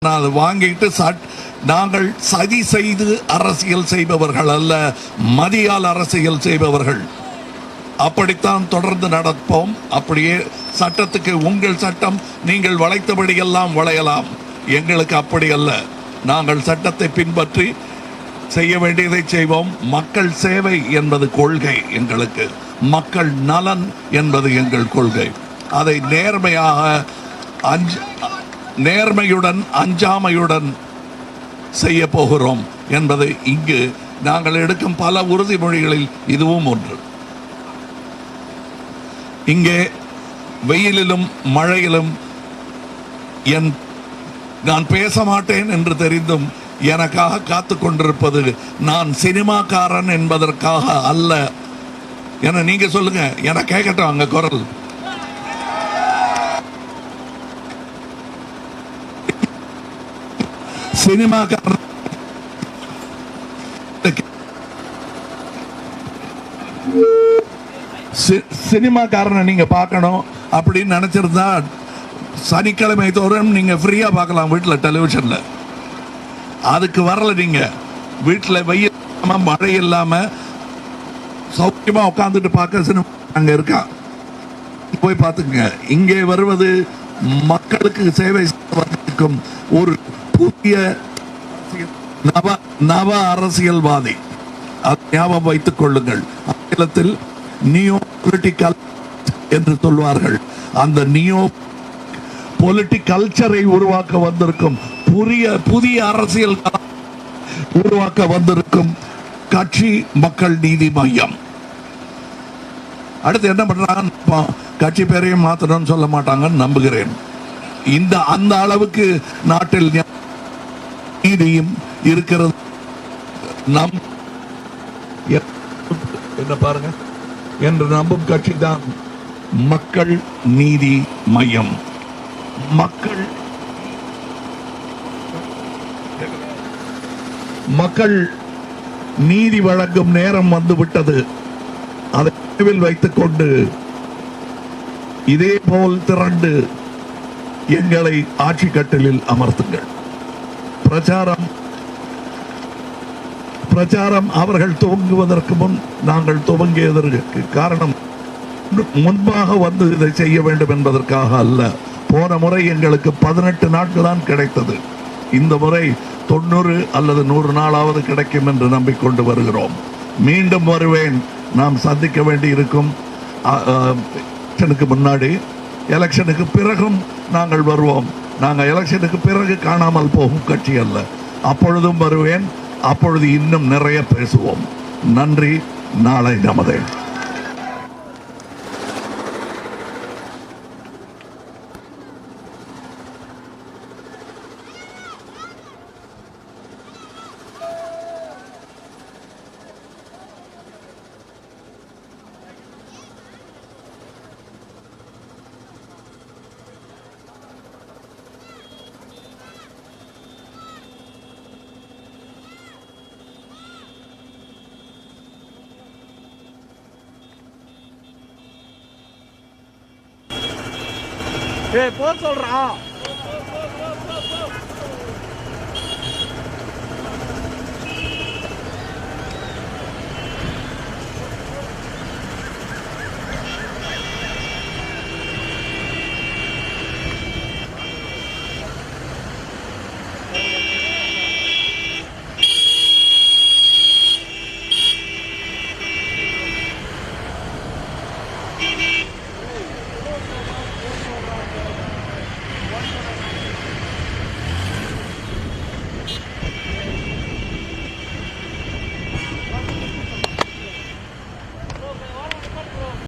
வாங்கிட்டு நாங்கள் சதி செய்து அரசியல் செய்பவர்கள் அல்ல, மதியால் அரசியல் செய்பவர்கள். அப்படித்தான் தொடர்ந்து நடப்போம். அப்படியே சட்டத்துக்கு உங்கள் சட்டம் நீங்கள் வளைத்தபடியெல்லாம் வளையலாம், எங்களுக்கு அப்படி அல்ல. நாங்கள் சட்டத்தை பின்பற்றி செய்ய வேண்டியதை செய்வோம். மக்கள் சேவை என்பது கொள்கை எங்களுக்கு, மக்கள் நலன் என்பது எங்கள் கொள்கை. அதை நேர்மையுடன் அஞ்சாமையுடன் செய்ய போகிறோம் என்பது இங்கு நாங்கள் எடுக்கும் பல உறுதிமொழிகளில் இதுவும் ஒன்று. இங்கே வெயிலிலும் மழையிலும் நான் பேச மாட்டேன் என்று தெரிந்தும் எனக்காக காத்து கொண்டிருப்பது நான் சினிமாக்காரன் என்பதற்காக அல்ல. என நீங்க சொல்லுங்க, என கேட்கட்டும் அங்க குரல். சினிமாக்காரன் சினிமாக்காரனை நீங்க பார்க்கணும் அப்படின்னு நினைச்சிருந்தா சனிக்கிழமை தோறும் நீங்க ஃப்ரீயா பார்க்கலாம் வீட்டில் டெலிவிஷன்ல. அதுக்கு வரல. நீங்க வீட்டில் வெயில் இல்லாம மழை இல்லாம சௌக்கியமா உட்காந்துட்டு பார்க்க சினிமா அங்க இருக்கா, போய் பார்த்துங்க. இங்கே வருவது மக்களுக்கு சேவை செய்வதற்கும் ஒரு புதிய நவ அரசியல்வாதி. அதை ஞாபகம் வைத்துக் கொள்ளுங்கள். ஆங்கிலத்தில் நியோ பொலிட்டிக்கல் என்று சொல்வார்கள். அந்த நியோ பொலிட்டிகல்ச்சரை உருவாக்க வந்திருக்கும் புதிய அரசியல் உருவாக்க வந்திருக்கும் கட்சி மக்கள் நீதி மையம். அடுத்து என்ன பண்றாங்க? கட்சி பேரையும் மாத்தணும்னு சொல்ல மாட்டாங்கன்னு நம்புகிறேன். அந்த அளவுக்கு நாட்டில் நீதியும் இருக்கிறது. என்ன பாருங்க என்று நம்பும் கட்சி தான் மக்கள் நீதி மையம். மக்கள் நீதி வழங்கும் நேரம் வந்துவிட்டது. அதை நினைவில் வைத்துக் கொண்டு இதே போல் திரண்டு எங்களை ஆட்சி கட்டிலில் அமர்த்துங்கள். பிரச்சாரம் அவர்கள் துவங்குவதற்கு முன் நாங்கள் துவங்கியதற்கு காரணம் முன்பாக வந்து இதை செய்ய வேண்டும் என்பதற்காக அல்ல. போன முறை எங்களுக்கு 18 நாட்கள் தான் கிடைத்தது. இந்த முறை 90 அல்லது 100 நாளாவது கிடைக்கும் என்று நம்பிக்கொண்டு வருகிறோம். மீண்டும் வருவேன். நாம் சந்திக்க வேண்டி இருக்கும். எலெக்ஷனுக்கு முன்னாடி, எலெக்ஷனுக்கு பிறகும் நாங்கள் வருவோம். நாங்கள் எலெக்ஷனுக்கு பிறகு காணாமல் போகும் கட்சி அல்ல. அப்பொழுதும் வருவேன். அப்பொழுது இன்னும் நிறைய பேசுவோம். நன்றி. நாளை நமதே. ஏய், போக சொல்றான்.